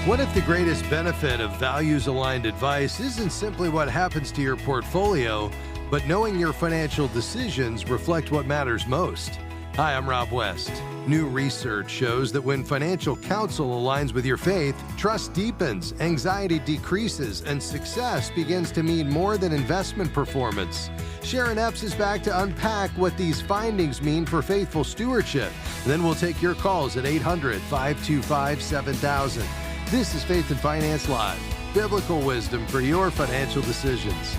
What if the greatest benefit of values-aligned advice isn't simply what happens to your portfolio, but knowing your financial decisions reflect what matters most? Hi, I'm Rob West. New research shows that when financial counsel aligns with your faith, trust deepens, anxiety decreases, and success begins to mean more than investment performance. Sharon Epps is back to unpack what these findings mean for faithful stewardship. Then we'll take your calls at 800-525-7000. This is Faith and Finance Live, biblical wisdom for your financial decisions.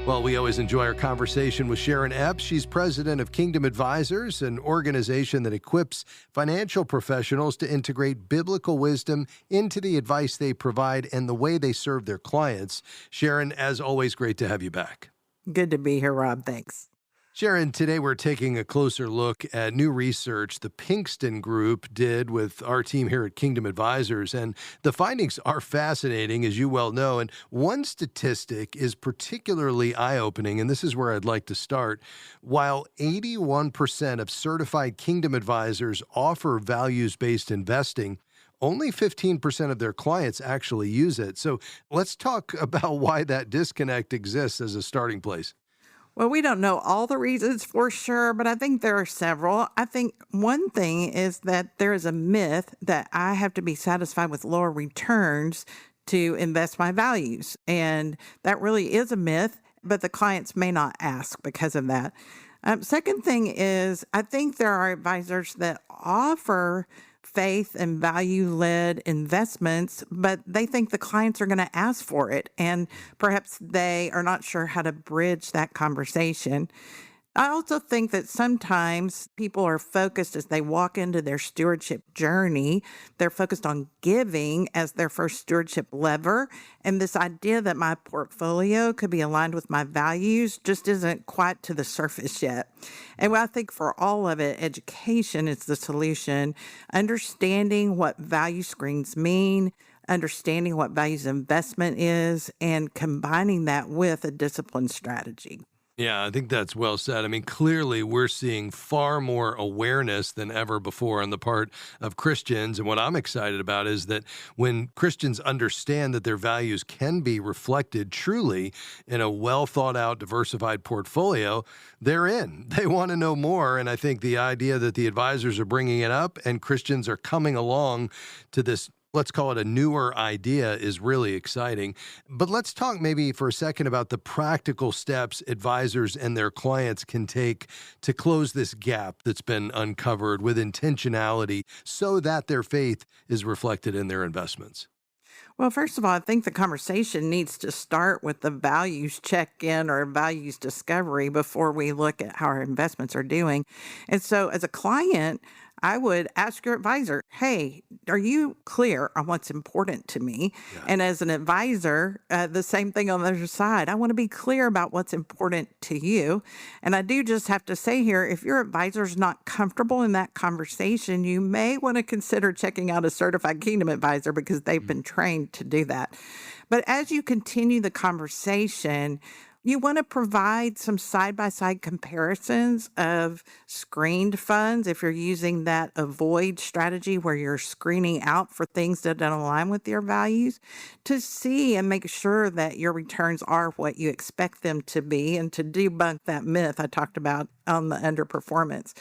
Well, we always enjoy our conversation with Sharon Epps. She's president of Kingdom Advisors, an organization that equips financial professionals to integrate biblical wisdom into the advice they provide and the way they serve their clients. Sharon, as always, great to have you back. Good to be here, Rob. Thanks. Sharon, today we're taking a closer look at new research the Pinkston Group did with our team here at Kingdom Advisors, and the findings are fascinating, as you well know, and one statistic is particularly eye-opening, and this is where I'd like to start. While 81% of certified Kingdom Advisors offer values-based investing, only 15% of their clients actually use it. So let's talk about why that disconnect exists as a starting place. Well, we don't know all the reasons for sure, but I think there are several. I think one thing is that there is a myth that I have to be satisfied with lower returns to invest my values. And that really is a myth, but the clients may not ask because of that. Second thing is, I think there are advisors that offer faith and value-led investments, but they think the clients are going to ask for it, and perhaps they are not sure how to bridge that conversation. I also think that sometimes people are focused as they walk into their stewardship journey. They're focused on giving as their first stewardship lever. And this idea that my portfolio could be aligned with my values just isn't quite to the surface yet. And I think for all of it, education is the solution. Understanding what value screens mean, understanding what values investment is, and combining that with a disciplined strategy. Yeah, I think that's well said. I mean, clearly we're seeing far more awareness than ever before on the part of Christians. And what I'm excited about is that when Christians understand that their values can be reflected truly in a well thought out, diversified portfolio, they're in. They want to know more. And I think the idea that the advisors are bringing it up and Christians are coming along to this, let's call it a newer idea, is really exciting. But let's talk maybe for a second about the practical steps advisors and their clients can take to close this gap that's been uncovered with intentionality so that their faith is reflected in their investments. Well, first of all, I think the conversation needs to start with the values check-in or values discovery before we look at how our investments are doing. And so as a client, I would ask your advisor, hey, are you clear on what's important to me? Yeah. And as an advisor, the same thing on the other side. I want to be clear about what's important to you. And I do just have to say here, if your advisor's not comfortable in that conversation, you may want to consider checking out a certified Kingdom advisor because they've been trained to do that. But as you continue the conversation, you want to provide some side-by-side comparisons of screened funds if you're using that avoid strategy where you're screening out for things that don't align with your values to see and make sure that your returns are what you expect them to be and to debunk that myth I talked about on the underperformance.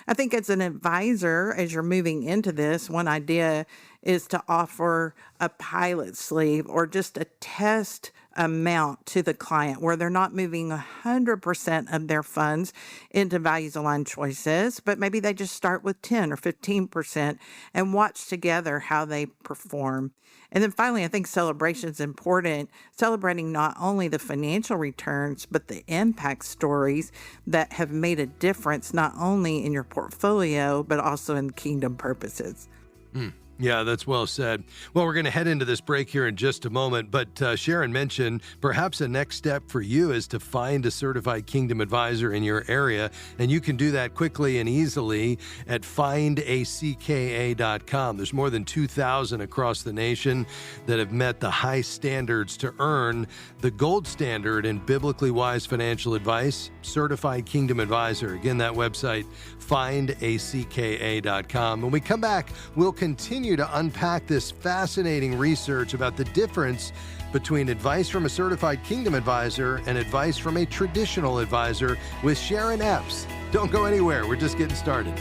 I think as an advisor, as you're moving into this, one idea is to offer a pilot sleeve or just a test amount to the client where they're not moving 100% of their funds into values aligned choices, but maybe they just start with 10 or 15% and watch together how they perform. And then finally, I think celebration is important, celebrating not only the financial returns, but the impact stories that have made a difference not only in your portfolio, but also in kingdom purposes. Yeah, that's well said. Well, we're going to head into this break here in just a moment, but Sharon mentioned perhaps a next step for you is to find a certified Kingdom advisor in your area, and you can do that quickly and easily at findacka.com. There's more than 2,000 across the nation that have met the high standards to earn the gold standard in biblically wise financial advice, Certified Kingdom Advisor. Again, that website, findacka.com. When we come back, we'll continue to unpack this fascinating research about the difference between advice from a certified Kingdom advisor and advice from a traditional advisor with Sharon Epps. Don't go anywhere. We're just getting started.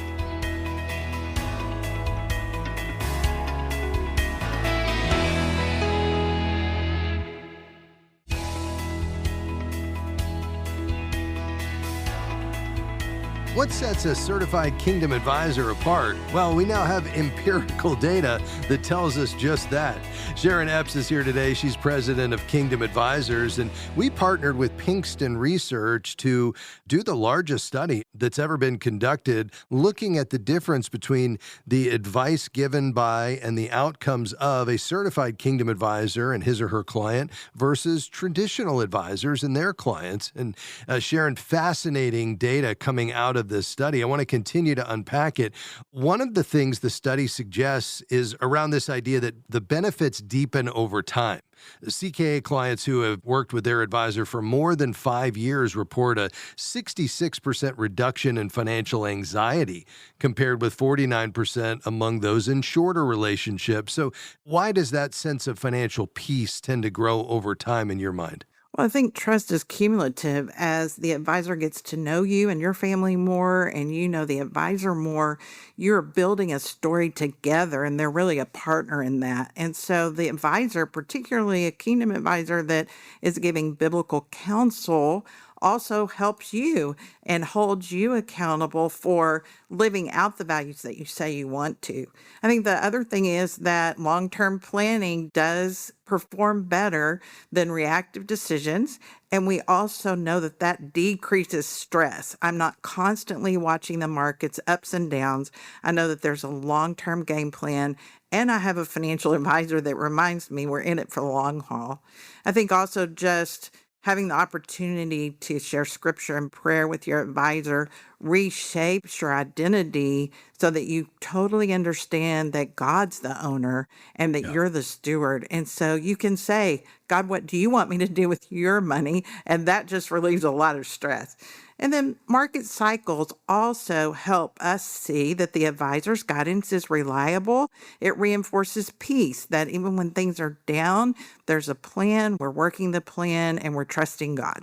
What sets a certified Kingdom advisor apart? Well, we now have empirical data that tells us just that. Sharon Epps is here today. She's president of Kingdom Advisors, and we partnered with Pinkston Research to do the largest study that's ever been conducted, looking at the difference between the advice given by and the outcomes of a certified Kingdom advisor and his or her client versus traditional advisors and their clients. And Sharon, fascinating data coming out of this study. I want to continue to unpack it. One of the things the study suggests is around this idea that the benefits deepen over time. The CKA clients who have worked with their advisor for more than 5 years report a 66% reduction in financial anxiety compared with 49% among those in shorter relationships. So why does that sense of financial peace tend to grow over time in your mind? Well, I think trust is cumulative as the advisor gets to know you and your family more, and you know the advisor more. You're building a story together, and they're really a partner in that. And so the advisor, particularly a Kingdom advisor that is giving biblical counsel, also helps you and holds you accountable for living out the values that you say you want to. I think the other thing is that long-term planning does perform better than reactive decisions. And we also know that that decreases stress. I'm not constantly watching the markets ups and downs. I know that there's a long-term game plan, and I have a financial advisor that reminds me we're in it for the long haul. I think also just having the opportunity to share scripture and prayer with your advisor reshapes your identity so that you totally understand that God's the owner and that you're the steward. And so you can say, God, what do you want me to do with your money? And that just relieves a lot of stress. And then market cycles also help us see that the advisor's guidance is reliable. It reinforces peace, that even when things are down, there's a plan, we're working the plan, and we're trusting God.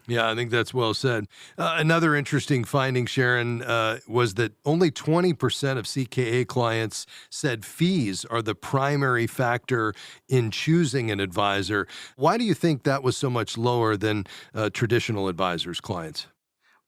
Yeah, I think that's well said. Another interesting finding, Sharon, was that only 20% of CKA clients said fees are the primary factor in choosing an advisor. Why do you think that was so much lower than traditional advisors' clients?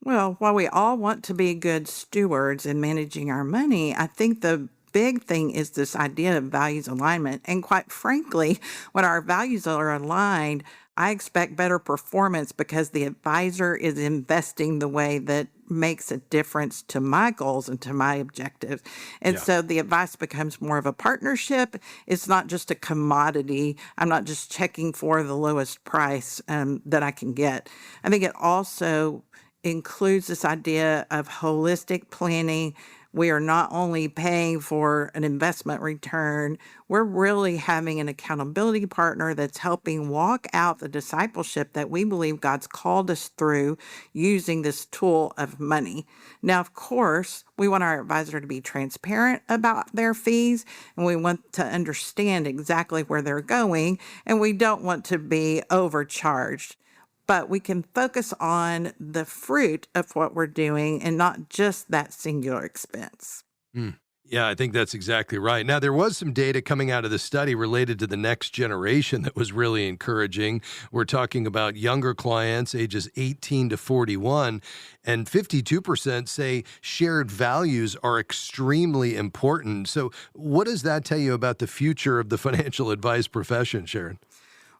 Well, while we all want to be good stewards in managing our money, I think the big thing is this idea of values alignment. And quite frankly, when our values are aligned, I expect better performance because the advisor is investing the way that makes a difference to my goals and to my objectives. And so the advice becomes more of a partnership. It's not just a commodity. I'm not just checking for the lowest price that I can get. I think it also includes this idea of holistic planning. We are not only paying for an investment return, we're really having an accountability partner that's helping walk out the discipleship that we believe God's called us through using this tool of money. Now, of course, we want our advisor to be transparent about their fees, and we want to understand exactly where they're going, and we don't want to be overcharged. But we can focus on the fruit of what we're doing and not just that singular expense. Yeah, I think that's exactly right. Now, there was some data coming out of the study related to the next generation that was really encouraging. We're talking about younger clients, ages 18 to 41, and 52% say shared values are extremely important. So what does that tell you about the future of the financial advice profession, Sharon?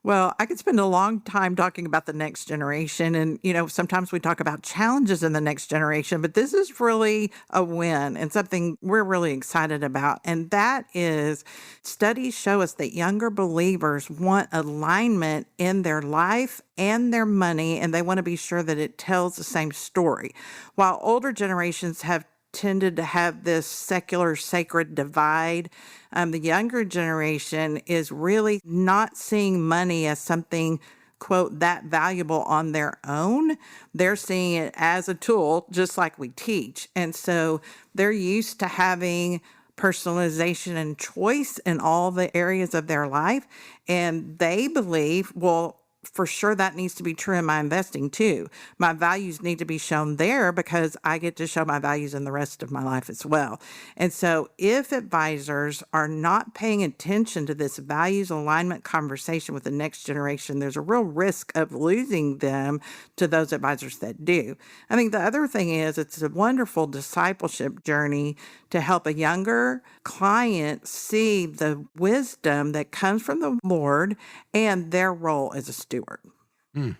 Well, I could spend a long time talking about the next generation. And, sometimes we talk about challenges in the next generation, but this is really a win and something we're really excited about. And that is studies show us that younger believers want alignment in their life and their money, and they want to be sure that it tells the same story. While older generations have tended to have this secular sacred divide. The younger generation is really not seeing money as something, quote, that valuable on their own. They're seeing it as a tool, just like we teach. And so they're used to having personalization and choice in all the areas of their life. And they believe, well, for sure that needs to be true in my investing too. My values need to be shown there because I get to show my values in the rest of my life as well. And so if advisors are not paying attention to this values alignment conversation with the next generation, there's a real risk of losing them to those advisors that do. I think the other thing is it's a wonderful discipleship journey to help a younger client see the wisdom that comes from the Lord and their role as a steward.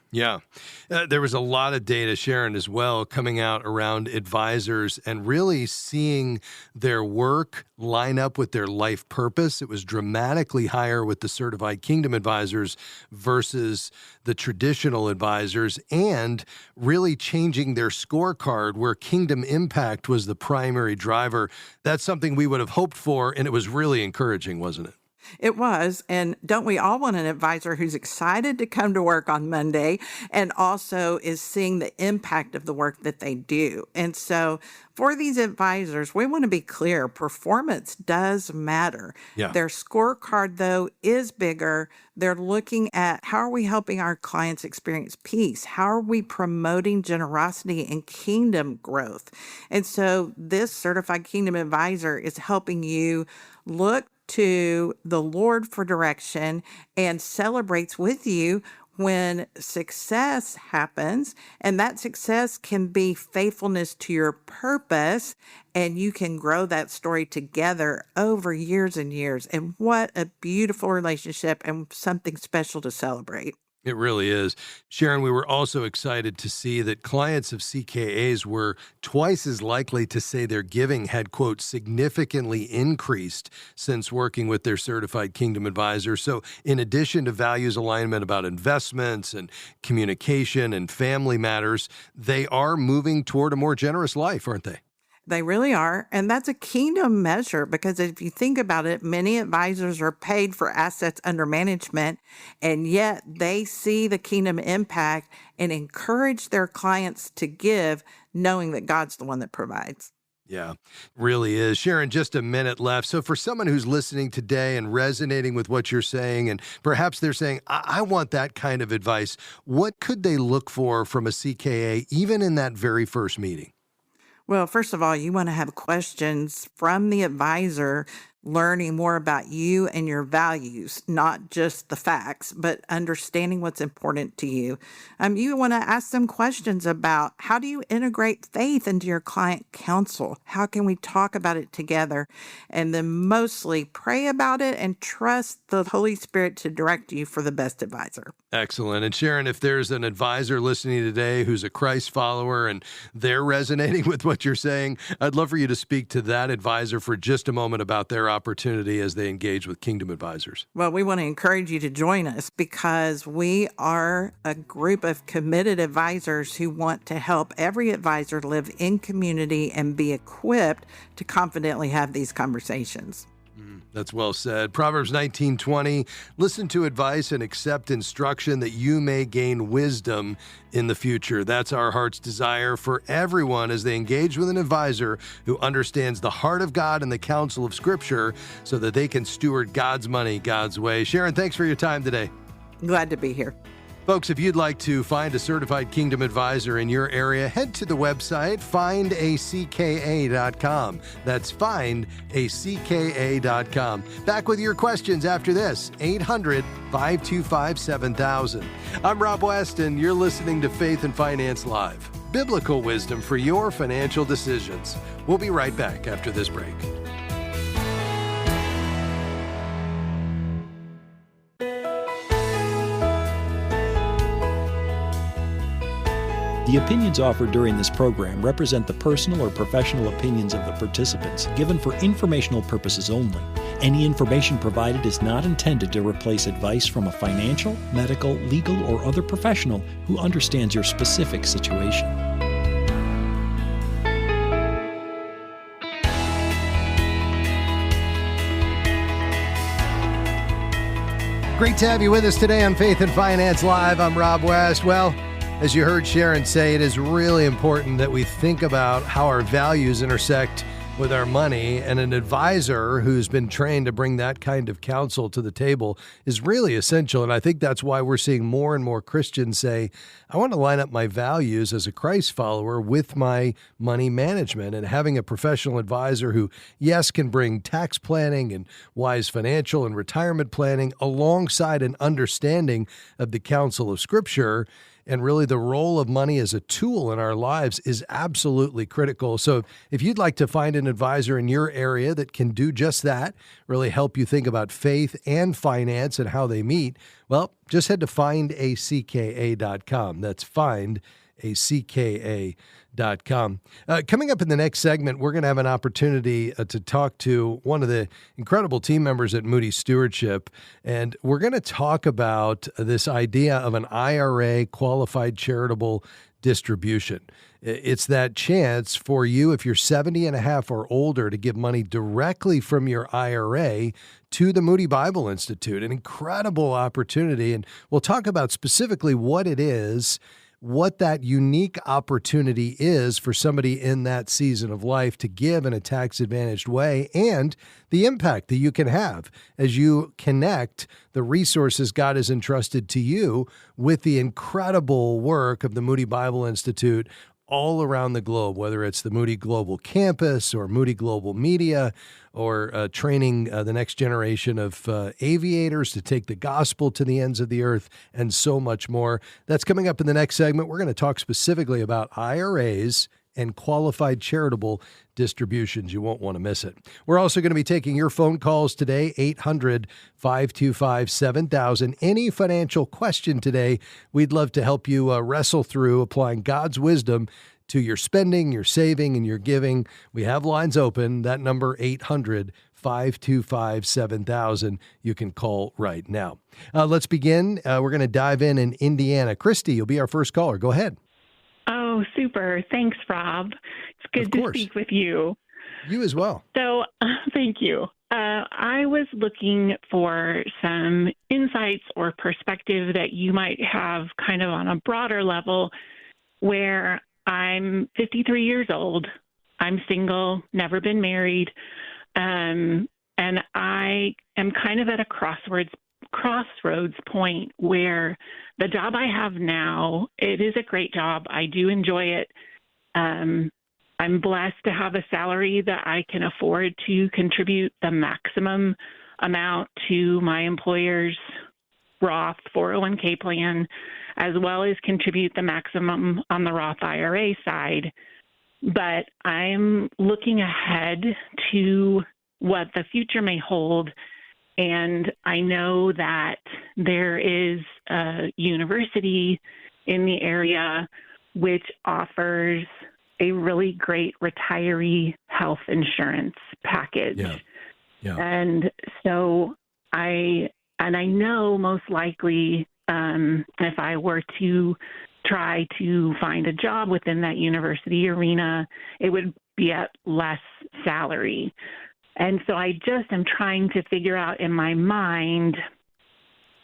Yeah. There was a lot of data, Sharon, as well, coming out around advisors and really seeing their work line up with their life purpose. It was dramatically higher with the certified kingdom advisors versus the traditional advisors, and really changing their scorecard where kingdom impact was the primary driver. That's something we would have hoped for, and it was really encouraging, wasn't it? It was. And don't we all want an advisor who's excited to come to work on Monday and also is seeing the impact of the work that they do? And so for these advisors, we want to be clear, performance does matter. Yeah. Their scorecard, though, is bigger. They're looking at how are we helping our clients experience peace? How are we promoting generosity and kingdom growth? And so this certified kingdom advisor is helping you look to the Lord for direction and celebrates with you when success happens. And that success can be faithfulness to your purpose, and you can grow that story together over years and years. And what a beautiful relationship and something special to celebrate. It really is. Sharon, we were also excited to see that clients of CKAs were twice as likely to say their giving had, quote, significantly increased since working with their certified kingdom advisor. So in addition to values alignment about investments and communication and family matters, they are moving toward a more generous life, aren't they? They really are. And that's a kingdom measure because if you think about it, many advisors are paid for assets under management, and yet they see the kingdom impact and encourage their clients to give, knowing that God's the one that provides. Yeah, really is. Sharon, just a minute left. So for someone who's listening today and resonating with what you're saying, and perhaps they're saying, I want that kind of advice, what could they look for from a CKA, even in that very first meeting? Well, first of all, you want to have questions from the advisor, learning more about you and your values, not just the facts, but understanding what's important to you. You want to ask them questions about how do you integrate faith into your client counsel? How can we talk about it together? And then mostly pray about it and trust the Holy Spirit to direct you for the best advisor. Excellent. And Sharon, if there's an advisor listening today who's a Christ follower and they're resonating with what you're saying, I'd love for you to speak to that advisor for just a moment about their opportunity as they engage with Kingdom Advisors. Well, we want to encourage you to join us because we are a group of committed advisors who want to help every advisor live in community and be equipped to confidently have these conversations. That's well said. Proverbs 19:20, listen to advice and accept instruction that you may gain wisdom in the future. That's our heart's desire for everyone as they engage with an advisor who understands the heart of God and the counsel of Scripture so that they can steward God's money God's way. Sharon, thanks for your time today. Glad to be here. Folks, if you'd like to find a certified kingdom advisor in your area, head to the website findacka.com. That's findacka.com. Back with your questions after this, 800-525-7000. I'm Rob West, and you're listening to Faith and Finance Live. Biblical wisdom for your financial decisions. We'll be right back after this break. The opinions offered during this program represent the personal or professional opinions of the participants, given for informational purposes only. Any information provided is not intended to replace advice from a financial, medical, legal, or other professional who understands your specific situation. Great to have you with us today on Faith and Finance Live. I'm Rob West. Well, as you heard Sharon say, it is really important that we think about how our values intersect with our money, and an advisor who's been trained to bring that kind of counsel to the table is really essential. And I think that's why we're seeing more and more Christians say, I want to line up my values as a Christ follower with my money management. And having a professional advisor who, yes, can bring tax planning and wise financial and retirement planning alongside an understanding of the counsel of Scripture and really the role of money as a tool in our lives is absolutely critical. So if you'd like to find an advisor in your area that can do just that, really help you think about faith and finance and how they meet, well, just head to findacka.com. That's findacka.com. Coming up in the next segment, we're going to have an opportunity to talk to one of the incredible team members at Moody Stewardship, and we're going to talk about this idea of an IRA, qualified charitable distribution. It's that chance for you, if you're 70 and a half or older, to give money directly from your IRA to the Moody Bible Institute, an incredible opportunity. And we'll talk about specifically what it is, what that unique opportunity is for somebody in that season of life to give in a tax-advantaged way, and the impact that you can have as you connect the resources God has entrusted to you with the incredible work of the Moody Bible Institute all around the globe, whether it's the Moody Global Campus or Moody Global Media or training the next generation of aviators to take the gospel to the ends of the earth, and so much more. That's coming up in the next segment. We're going to talk specifically about IRAs and qualified charitable distributions. You won't want to miss it. We're also going to be taking your phone calls today, 800-525-7000. Any financial question today, we'd love to help you wrestle through applying God's wisdom to your spending, your saving, and your giving. We have lines open. That number, 800-525-7000. You can call right now. Let's begin. We're going to dive in Indiana. Christy, you'll be our first caller. Go ahead. Oh, super. Thanks, Rob. It's good to speak with you. You as well. So, thank you. I was looking for some insights or perspective that you might have kind of on a broader level, where I'm 53 years old. I'm single, never been married, and I am kind of at a crossroads point where the job I have now, it is a great job. I do enjoy it. I'm blessed to have a salary that I can afford to contribute the maximum amount to my employer's Roth 401k plan, as well as contribute the maximum on the Roth IRA side. But I'm looking ahead to what the future may hold. And I know that there is a university in the area which offers a really great retiree health insurance package. Yeah. And so I know most likely if I were to try to find a job within that university arena, it would be at less salary. And so I just am trying to figure out in my mind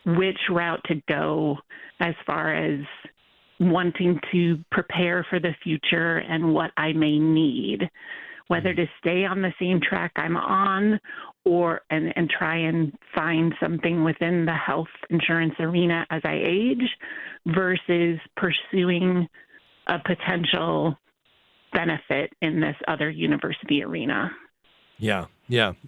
which route to go as far as wanting to prepare for the future and what I may need, whether to stay on the same track I'm on or and try and find something within the health insurance arena as I age versus pursuing a potential benefit in this other university arena. Yeah.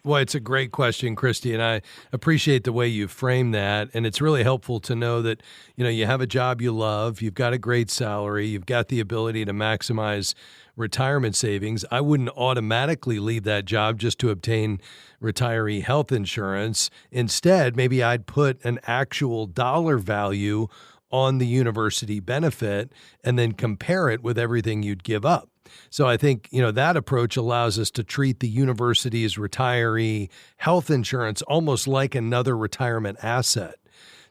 Well, it's a great question, Christy, and I appreciate the way you frame that. And it's really helpful to know that, you have a job you love, you've got a great salary, you've got the ability to maximize retirement savings. I wouldn't automatically leave that job just to obtain retiree health insurance. Instead, maybe I'd put an actual dollar value on the university benefit and then compare it with everything you'd give up. So I think, that approach allows us to treat the university's retiree health insurance almost like another retirement asset.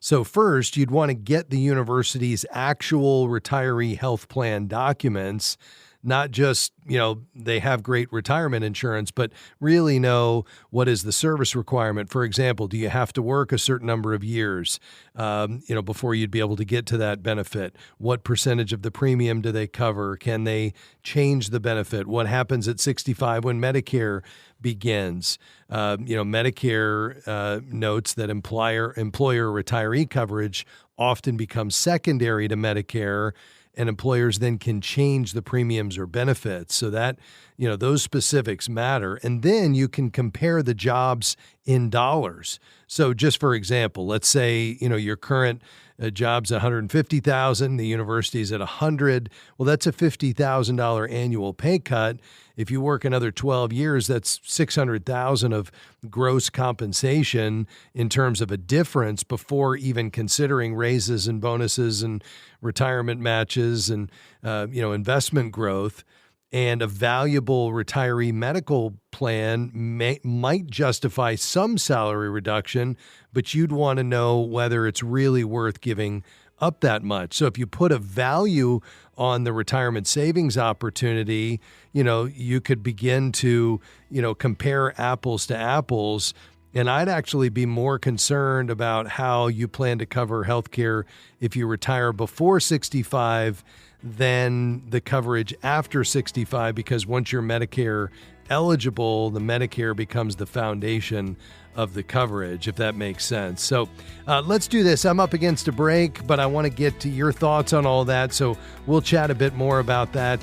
So first, you'd want to get the university's actual retiree health plan documents, not just, they have great retirement insurance, but really know what is the service requirement. For example, do you have to work a certain number of years, before you'd be able to get to that benefit? What percentage of the premium do they cover? Can they change the benefit? What happens at 65 when Medicare begins? Medicare notes that employer retiree coverage often becomes secondary to Medicare, and employers then can change the premiums or benefits. So that, those specifics matter. And then you can compare the jobs in dollars. So just for example, let's say, your current job's $150,000, the university's at $100,000. Well, that's a $50,000 annual pay cut. If you work another 12 years, that's $600,000 of gross compensation in terms of a difference before even considering raises and bonuses and retirement matches and, investment growth. And a valuable retiree medical plan might justify some salary reduction, but you'd want to know whether it's really worth giving up that much. So if you put a value on the retirement savings opportunity, you could begin to, compare apples to apples. And I'd actually be more concerned about how you plan to cover healthcare if you retire before 65 than the coverage after 65, because once you're Medicare eligible, the Medicare becomes the foundation of the coverage, if that makes sense. So let's do this. I'm up against a break, but I want to get to your thoughts on all that. So we'll chat a bit more about that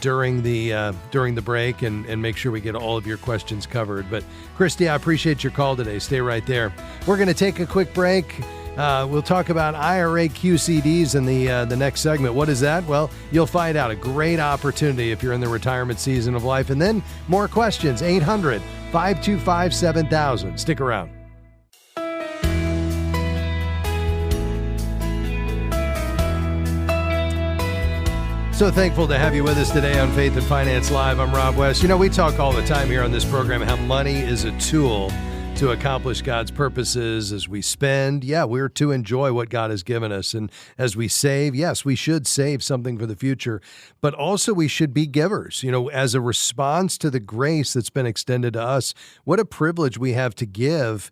during the break and make sure we get all of your questions covered. But Christy, I appreciate your call today. Stay right there. We're going to take a quick break. We'll talk about IRA QCDs in the next segment. What is that? Well, you'll find out. A great opportunity if you're in the retirement season of life. And then more questions. 800-525-7000. Stick around. So thankful to have you with us today on Faith and Finance Live. I'm Rob West. We talk all the time here on this program how money is a tool to accomplish God's purposes. As we spend, we're to enjoy what God has given us. And as we save, yes, we should save something for the future, but also we should be givers, as a response to the grace that's been extended to us. What a privilege we have to give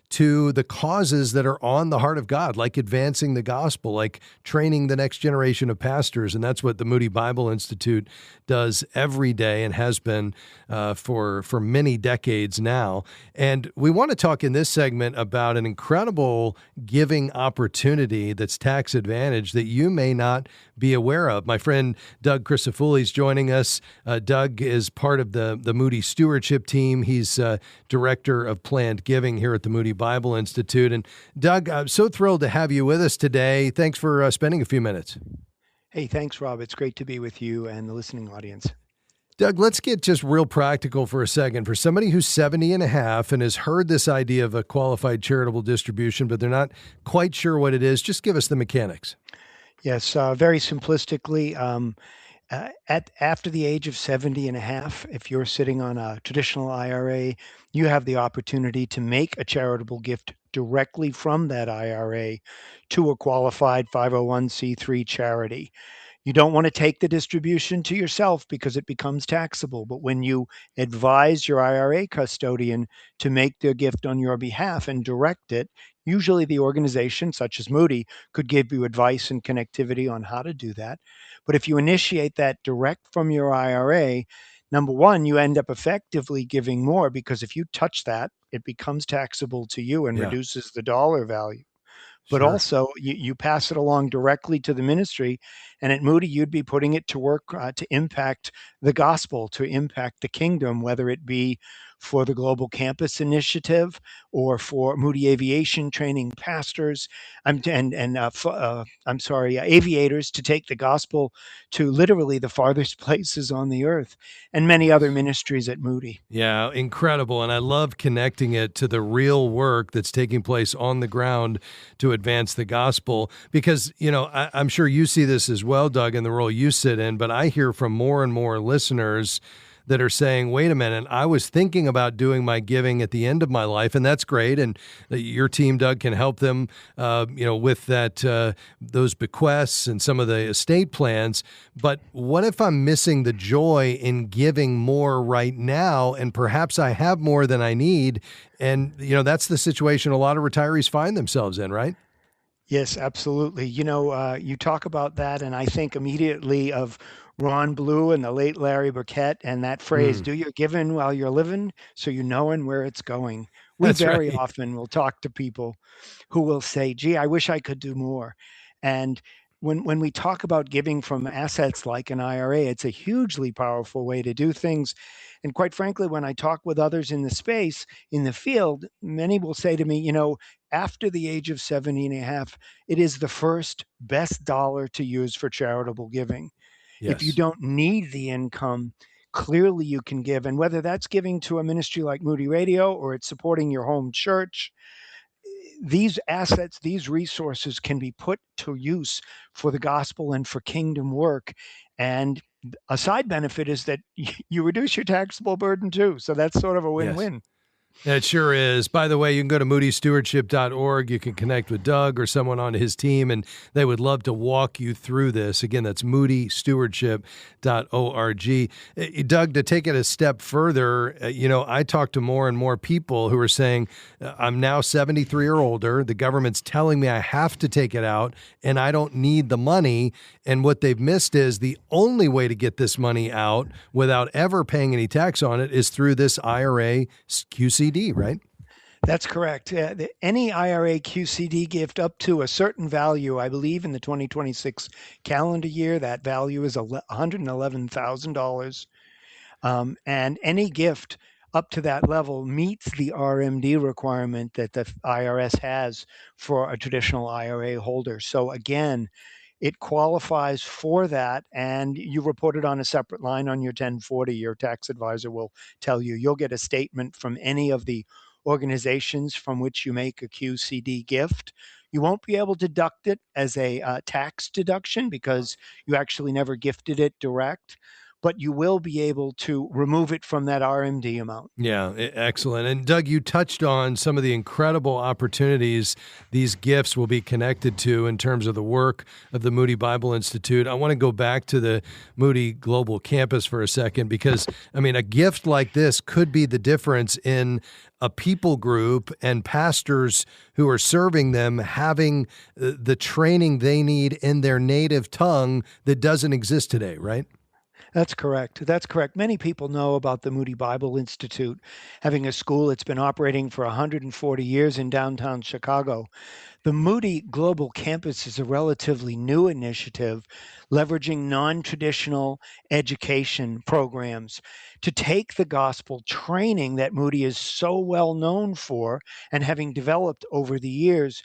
to the causes that are on the heart of God, like advancing the gospel, like training the next generation of pastors. And that's what the Moody Bible Institute does every day and has been for many decades now. And we want to talk in this segment about an incredible giving opportunity that's tax advantage that you may not be aware of. My friend Doug Crisafulli is joining us. Doug is part of the Moody stewardship team. He's director of planned giving here at the Moody Bible Institute. And Doug, I'm so thrilled to have you with us today. Thanks for spending a few minutes. Hey, thanks, Rob. It's great to be with you and the listening audience. Doug, let's get just real practical for a second. For somebody who's 70 and a half and has heard this idea of a qualified charitable distribution, but they're not quite sure what it is, just give us the mechanics. Yes, very simplistically, after the age of 70 and a half, if you're sitting on a traditional IRA, you have the opportunity to make a charitable gift directly from that IRA to a qualified 501c3 charity. You don't want to take the distribution to yourself because it becomes taxable. But when you advise your IRA custodian to make their gift on your behalf and direct it, usually the organization, such as Moody, could give you advice and connectivity on how to do that. But if you initiate that direct from your IRA, number one, you end up effectively giving more because if you touch that, it becomes taxable to you and reduces the dollar value. But also you pass it along directly to the ministry, And at Moody, you'd be putting it to work to impact the gospel, to impact the kingdom, whether it be for the Global Campus Initiative or for Moody Aviation training pastors aviators to take the gospel to literally the farthest places on the earth, and many other Yes. ministries at Moody. Yeah, incredible. And I love connecting it to the real work that's taking place on the ground to advance the gospel. Because, I'm sure you see this as well, Doug, in the role you sit in, but I hear from more and more listeners that are saying, wait a minute, I was thinking about doing my giving at the end of my life, and that's great. And your team, Doug, can help them, with that, those bequests and some of the estate plans. But what if I'm missing the joy in giving more right now, and perhaps I have more than I need? And, that's the situation a lot of retirees find themselves in, right? Yes, absolutely. You talk about that, and I think immediately of Ron Blue and the late Larry Burkett and that phrase, Mm, do your giving while you're living so you knowing where it's going. We that's very right. often will talk to people who will say, gee, I wish I could do more. And when we talk about giving from assets like an IRA, it's a hugely powerful way to do things. And quite frankly, when I talk with others in the space, in the field, many will say to me, after the age of 70 and a half, it is the first best dollar to use for charitable giving. If you Yes. don't need the income, clearly you can give. And whether that's giving to a ministry like Moody Radio or it's supporting your home church, these assets, these resources can be put to use for the gospel and for kingdom work. And a side benefit is that you reduce your taxable burden too. So that's sort of a Yes. win-win. It sure is. By the way, you can go to moodystewardship.org. You can connect with Doug or someone on his team, and they would love to walk you through this. Again, that's moodystewardship.org. Doug, to take it a step further, I talk to more and more people who are saying, I'm now 73 or older. The government's telling me I have to take it out, and I don't need the money. And what they've missed is the only way to get this money out without ever paying any tax on it is through this IRA QCD. Right? That's correct. Any IRA QCD gift up to a certain value, I believe in the 2026 calendar year, that value is $111,000. And any gift up to that level meets the RMD requirement that the IRS has for a traditional IRA holder. So again, it qualifies for that, and you report it on a separate line on your 1040. Your tax advisor will tell you. You'll get a statement from any of the organizations from which you make a QCD gift. You won't be able to deduct it as a tax deduction because you actually never gifted it direct, but you will be able to remove it from that RMD amount. Yeah, excellent. And Doug, you touched on some of the incredible opportunities these gifts will be connected to in terms of the work of the Moody Bible Institute. I want to go back to the Moody Global Campus for a second because, a gift like this could be the difference in a people group and pastors who are serving them having the training they need in their native tongue that doesn't exist today, right? That's correct. That's correct. Many people know about the Moody Bible Institute having a school. It's been operating for 140 years in downtown Chicago. The Moody Global Campus is a relatively new initiative leveraging non-traditional education programs to take the gospel training that Moody is so well known for and having developed over the years,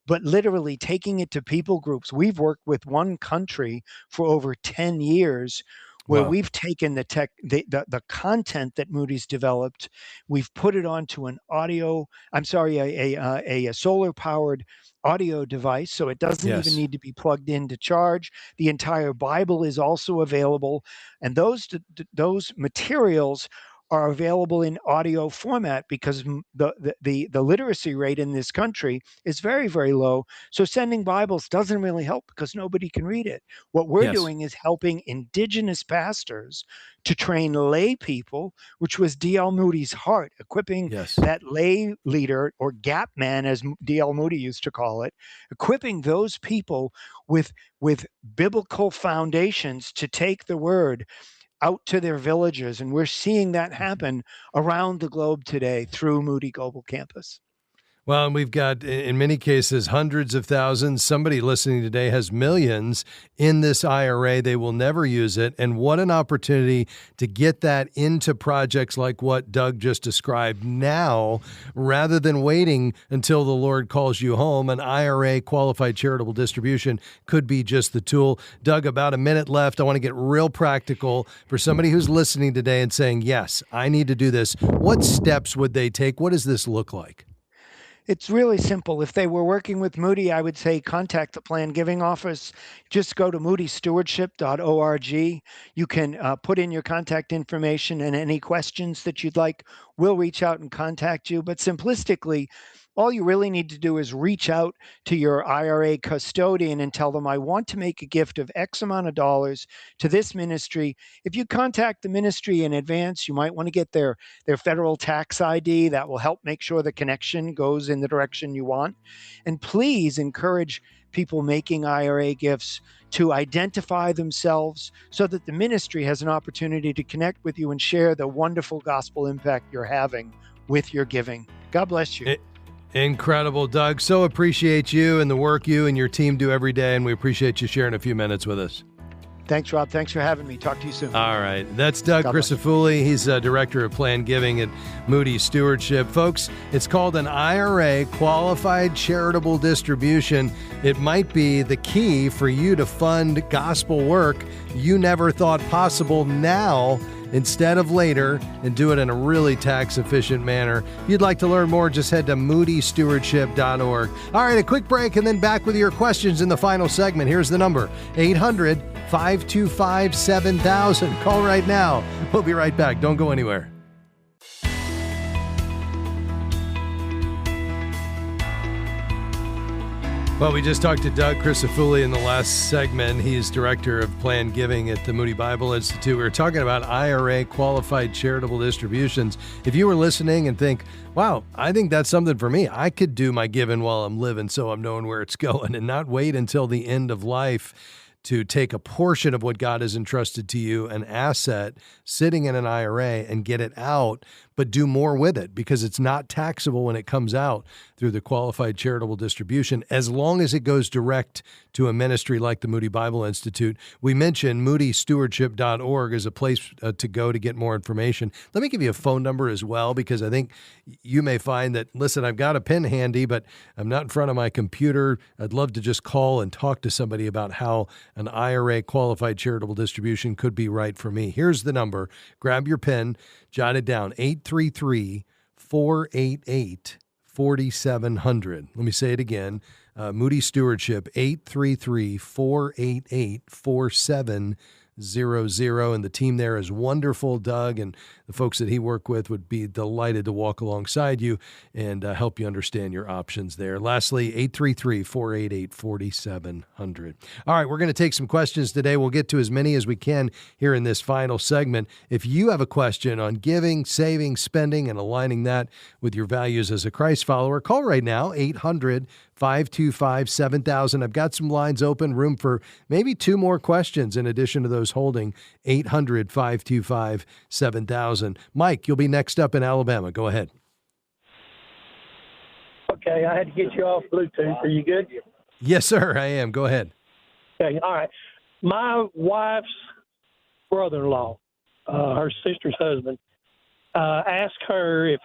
but literally taking it to people groups. We've worked with one country for over 10 years where Wow. we've taken the content that Moody's developed, we've put it onto an a solar powered audio device, so it doesn't even Yes. need to be plugged in to charge. The entire Bible is also available, and those materials are available in audio format because the literacy rate in this country is very, very low. So sending Bibles doesn't really help because nobody can read it. What we're Yes. doing is helping indigenous pastors to train lay people, which was D.L. Moody's heart, equipping Yes. that lay leader or gap man, as D.L. Moody used to call it, equipping those people with biblical foundations to take the word out to their villages. And we're seeing that happen around the globe today through Moody Global Campus. Well, and we've got, in many cases, hundreds of thousands. Somebody listening today has millions in this IRA. They will never use it. And what an opportunity to get that into projects like what Doug just described now, rather than waiting until the Lord calls you home. An IRA, qualified charitable distribution, could be just the tool. Doug, about a minute left. I want to get real practical for somebody who's listening today and saying, yes, I need to do this. What steps would they take? What does this look like? It's really simple. If they were working with Moody, I would say contact the Plan Giving Office. Just go to moodystewardship.org. You can put in your contact information, and any questions that you'd like, we'll reach out and contact you. But simplistically, all you really need to do is reach out to your IRA custodian and tell them, I want to make a gift of X amount of dollars to this ministry. If you contact the ministry in advance, you might want to get their federal tax ID. That will help make sure the connection goes in the direction you want. And please encourage people making IRA gifts to identify themselves so that the ministry has an opportunity to connect with you and share the wonderful gospel impact you're having with your giving. God bless you. Incredible, Doug. So appreciate you and the work you and your team do every day, and we appreciate you sharing a few minutes with us. Thanks, Rob. Thanks for having me. Talk to you soon. All right. That's Doug Crisafulli. He's Director of Planned Giving at Moody Stewardship. Folks, it's called an IRA, Qualified Charitable Distribution. It might be the key for you to fund gospel work you never thought possible now instead of later, and do it in a really tax-efficient manner. If you'd like to learn more, just head to moodystewardship.org. All right, a quick break, and then back with your questions in the final segment. Here's the number, 800-525-7000. Call right now. We'll be right back. Don't go anywhere. Well, we just talked to Doug Crisafulli in the last segment. He's Director of Planned Giving at the Moody Bible Institute. We were talking about IRA, qualified charitable distributions. If you were listening and think, wow, I think that's something for me, I could do my giving while I'm living so I'm knowing where it's going and not wait until the end of life to take a portion of what God has entrusted to you, an asset sitting in an IRA, and get it out, but do more with it because it's not taxable when it comes out through the qualified charitable distribution, as long as it goes direct to a ministry like the Moody Bible Institute. We mentioned moodystewardship.org as a place to go to get more information. Let me give you a phone number as well, because I think you may find that, listen, I've got a pen handy, but I'm not in front of my computer. I'd love to just call and talk to somebody about how an IRA qualified charitable distribution could be right for me. Here's the number. Grab your pen, jot it down, 833-488-4700. Let me say it again. Moody Stewardship, 833-488-4700. And the team there is wonderful. Doug and the folks that he worked with would be delighted to walk alongside you and help you understand your options there. Lastly, 833-488-4700. All right, we're going to take some questions today. We'll get to as many as we can here in this final segment. If you have a question on giving, saving, spending, and aligning that with your values as a Christ follower, call right now, 800-525-7000. I've got some lines open, room for maybe two more questions in addition to those holding, 800-525-7000. Mike, you'll be next up in Alabama. Go ahead. Okay, I had to get you off Bluetooth. Are you good? Yes, sir, I am. Go ahead. Okay, all right. My wife's brother-in-law, her sister's husband, asked her if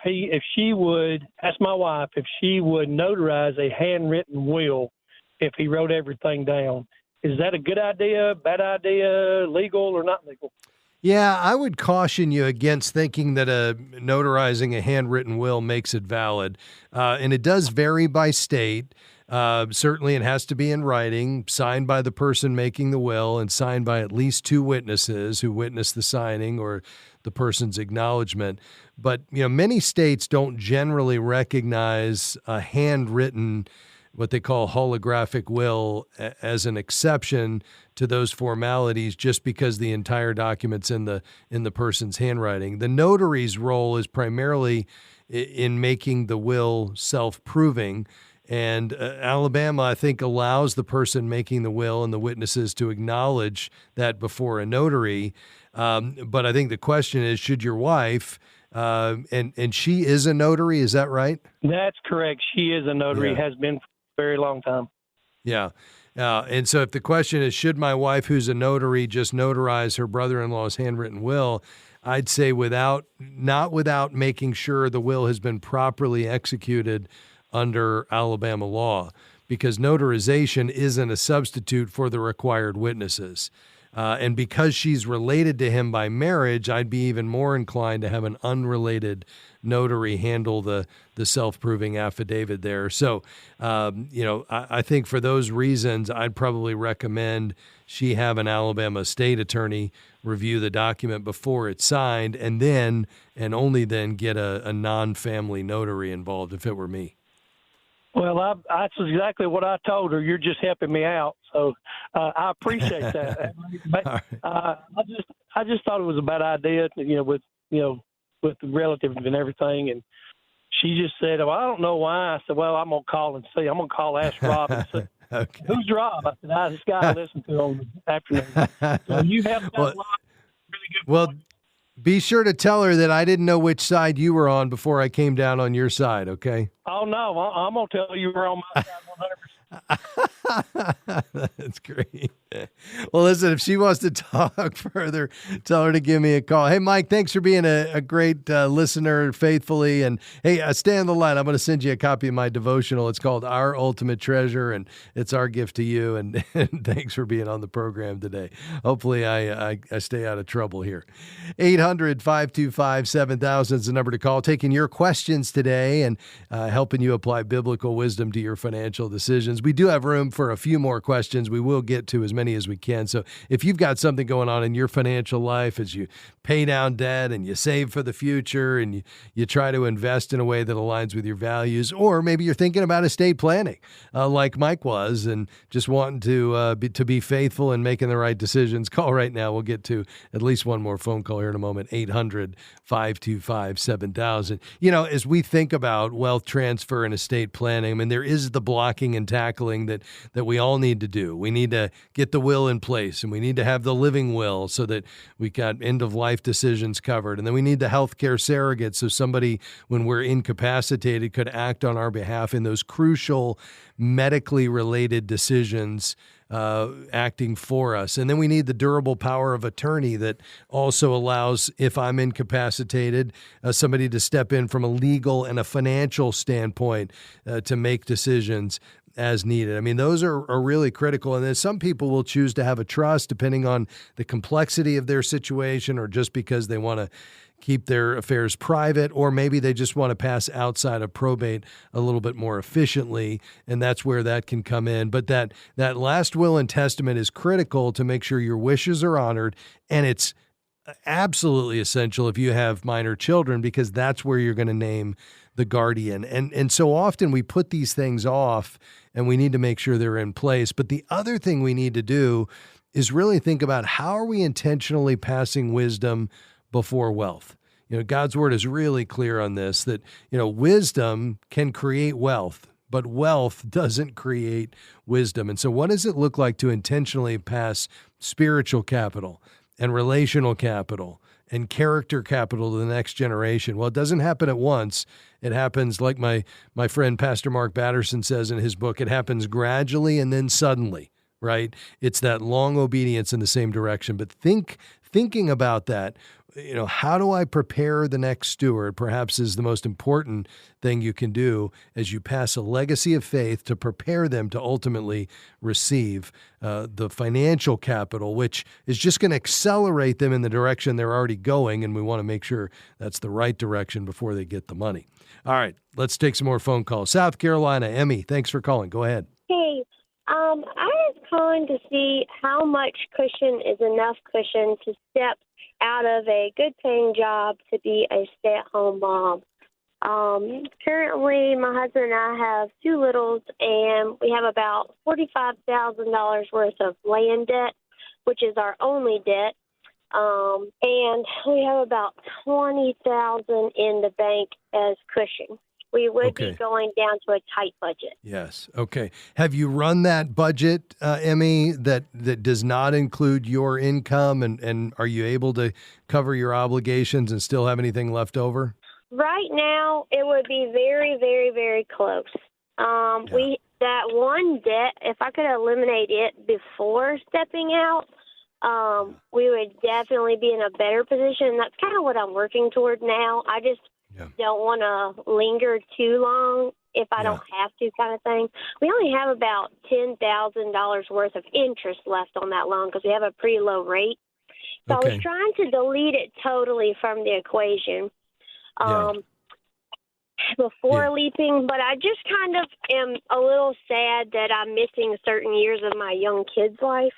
she would notarize a handwritten will if he wrote everything down. Is that a good idea, bad idea, legal or not legal? Yeah, I would caution you against thinking that notarizing a handwritten will makes it valid. And it does vary by state. Certainly it has to be in writing, signed by the person making the will, and signed by at least two witnesses who witness the signing or the person's acknowledgement. But, many states don't generally recognize a handwritten, what they call holographic will, as an exception to those formalities, just because the entire document's in the person's handwriting. The notary's role is primarily in making the will self-proving. And Alabama, I think, allows the person making the will and the witnesses to acknowledge that before a notary. But I think the question is, should your wife And she is a notary. Is that right? That's correct. She is a notary, Yeah. has been for a very long time. Yeah. And so if the question is, should my wife, who's a notary, just notarize her brother-in-law's handwritten will, I'd say not without making sure the will has been properly executed under Alabama law, because notarization isn't a substitute for the required witnesses. And because she's related to him by marriage, I'd be even more inclined to have an unrelated notary handle the self-proving affidavit there. So, I think for those reasons, I'd probably recommend she have an Alabama state attorney review the document before it's signed, and then, and only then, get a non-family notary involved if it were me. Well, that's exactly what I told her. You're just helping me out, so I appreciate that. But I just thought it was a bad idea, with the relatives and everything. And she just said, "Well, I don't know why." I said, "Well, I'm gonna call and see. I'm gonna call, ask Rob." And say, Okay. "Who's Rob?" I said, "I just got to listen to on the afternoon." So you have got a lot of really good. Well, points. be sure to tell her that I didn't know which side you were on before I came down on your side, okay? Oh no, I'm gonna tell you we're on my side 100%. That's great. Well, listen, if she wants to talk further, tell her to give me a call. Hey, Mike, thanks for being a great listener faithfully. And hey, stay on the line. I'm going to send you a copy of my devotional. It's called Our Ultimate Treasure, and it's our gift to you. And thanks for being on the program today. Hopefully I stay out of trouble here. 800-525-7000 is the number to call. Taking your questions today and helping you apply biblical wisdom to your financial decisions. We do have room for a few more questions. We will get to as many as we can. So if you've got something going on in your financial life as you pay down debt and you save for the future and you try to invest in a way that aligns with your values, or maybe you're thinking about estate planning like Mike was and just wanting to be faithful and making the right decisions, call right now. We'll get to at least one more phone call here in a moment, 800-525-7000. As we think about wealth transfer and estate planning, I mean, there is the blocking and tackling that we all need to do. We need to get the will in place, and we need to have the living will so that we got end-of-life decisions covered. And then we need the healthcare surrogate, so somebody, when we're incapacitated, could act on our behalf in those crucial medically related decisions, acting for us. And then we need the durable power of attorney that also allows, if I'm incapacitated, somebody to step in from a legal and a financial standpoint to make decisions as needed. I mean, those are really critical. And then some people will choose to have a trust depending on the complexity of their situation, or just because they want to keep their affairs private, or maybe they just want to pass outside of probate a little bit more efficiently, and that's where that can come in. But that last will and testament is critical to make sure your wishes are honored, and it's absolutely essential if you have minor children, because that's where you're going to name the guardian. And so often we put these things off, and we need to make sure they're in place. But the other thing we need to do is really think about, how are we intentionally passing wisdom before wealth? God's word is really clear on this, that, wisdom can create wealth, but wealth doesn't create wisdom. And so what does it look like to intentionally pass spiritual capital and relational capital and character capital to the next generation? Well, it doesn't happen at once. It happens, like my friend Pastor Mark Batterson says in his book, it happens gradually and then suddenly, right? It's that long obedience in the same direction. But thinking about that, how do I prepare the next steward, perhaps is the most important thing you can do as you pass a legacy of faith to prepare them to ultimately receive the financial capital, which is just going to accelerate them in the direction they're already going. And we want to make sure that's the right direction before they get the money. All right, let's take some more phone calls. South Carolina, Emmy, thanks for calling. Go ahead. Hey, I was calling to see how much cushion is enough cushion to step out of a good-paying job to be a stay-at-home mom. Currently, my husband and I have two littles, and we have about $45,000 worth of land debt, which is our only debt. And we have about $20,000 in the bank as cushion. we would Okay. be going down to a tight budget. Yes. Okay. Have you run that budget, Emmy, that does not include your income, and are you able to cover your obligations and still have anything left over? Right now, it would be very, very, very close. That one debt, if I could eliminate it before stepping out, we would definitely be in a better position. That's kind of what I'm working toward now. I just don't want to linger too long if I don't have to, kind of thing. We only have about $10,000 worth of interest left on that loan because we have a pretty low rate. So I was trying to delete it totally from the equation before leaping, but I just kind of am a little sad that I'm missing certain years of my young kid's life.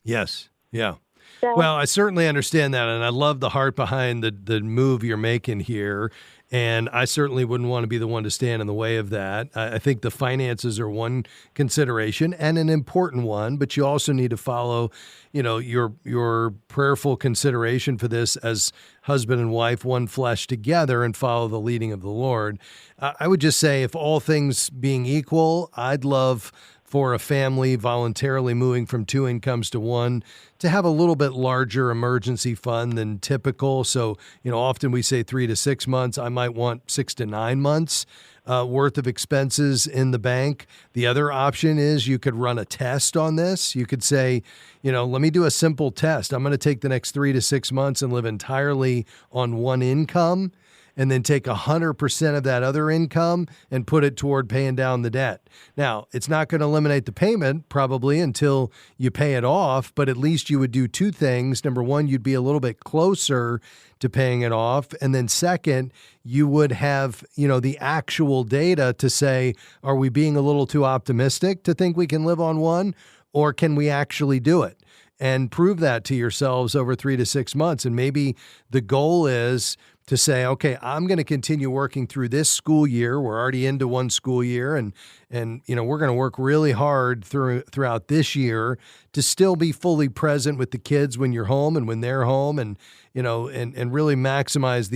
Yes. Yeah. So, Well, I certainly understand that, and I love the heart behind the move you're making here, and I certainly wouldn't want to be the one to stand in the way of that. I think the finances are one consideration and an important one, but you also need to follow, your prayerful consideration for this as husband and wife, one flesh together, and follow the leading of the Lord. I would just say, if all things being equal, I'd love for a family voluntarily moving from two incomes to one to have a little bit larger emergency fund than typical. So, often we say 3 to 6 months. I might want 6 to 9 months worth of expenses in the bank. The other option is you could run a test on this. You could say, let me do a simple test. I'm going to take the next 3 to 6 months and live entirely on one income, and then take 100% of that other income and put it toward paying down the debt. Now, it's not going to eliminate the payment probably until you pay it off, but at least you would do two things. Number one, you'd be a little bit closer to paying it off. And then second, you would have, the actual data to say, are we being a little too optimistic to think we can live on one, or can we actually do it? And prove that to yourselves over 3 to 6 months. And maybe the goal is to say, okay, I'm going to continue working through this school year. We're already into one school year, and we're going to work really hard throughout this year to still be fully present with the kids when you're home and when they're home, and really maximize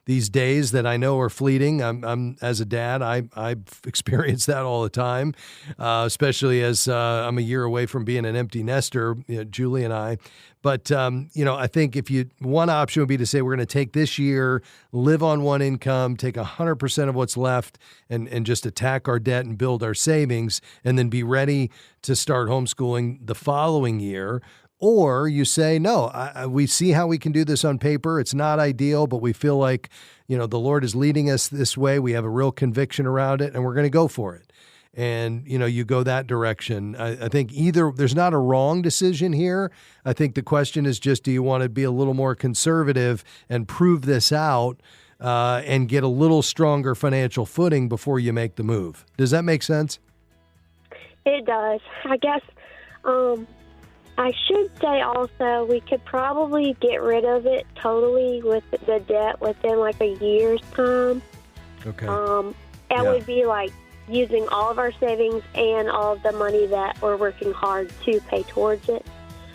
these days that I know are fleeting. I'm as a dad, I've experienced that all the time, especially as I'm a year away from being an empty nester, Julie and I. But, I think one option would be to say we're going to take this year, live on one income, take 100% of what's left, and just attack our debt and build our savings, and then be ready to start homeschooling the following year. Or you say, no, we see how we can do this on paper. It's not ideal, but we feel like, the Lord is leading us this way. We have a real conviction around it, and we're going to go for it. And, you go that direction. I think there's not a wrong decision here. I think the question is just, do you want to be a little more conservative and prove this out and get a little stronger financial footing before you make the move? Does that make sense? It does. I guess I should say also we could probably get rid of it totally with the debt within like a year's time. Okay. That would be like using all of our savings and all of the money that we're working hard to pay towards it.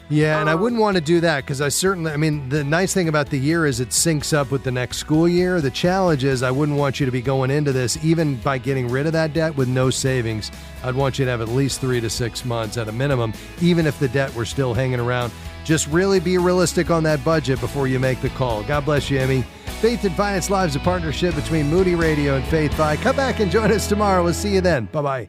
Yeah, and I wouldn't want to do that because the nice thing about the year is it syncs up with the next school year. The challenge is I wouldn't want you to be going into this, even by getting rid of that debt with no savings. I'd want you to have at least 3 to 6 months at a minimum, even if the debt were still hanging around. Just really be realistic on that budget before you make the call. God bless you, Emmy. Faith and Finance Live is a partnership between Moody Radio and Faith Fi. Come back and join us tomorrow. We'll see you then. Bye-bye.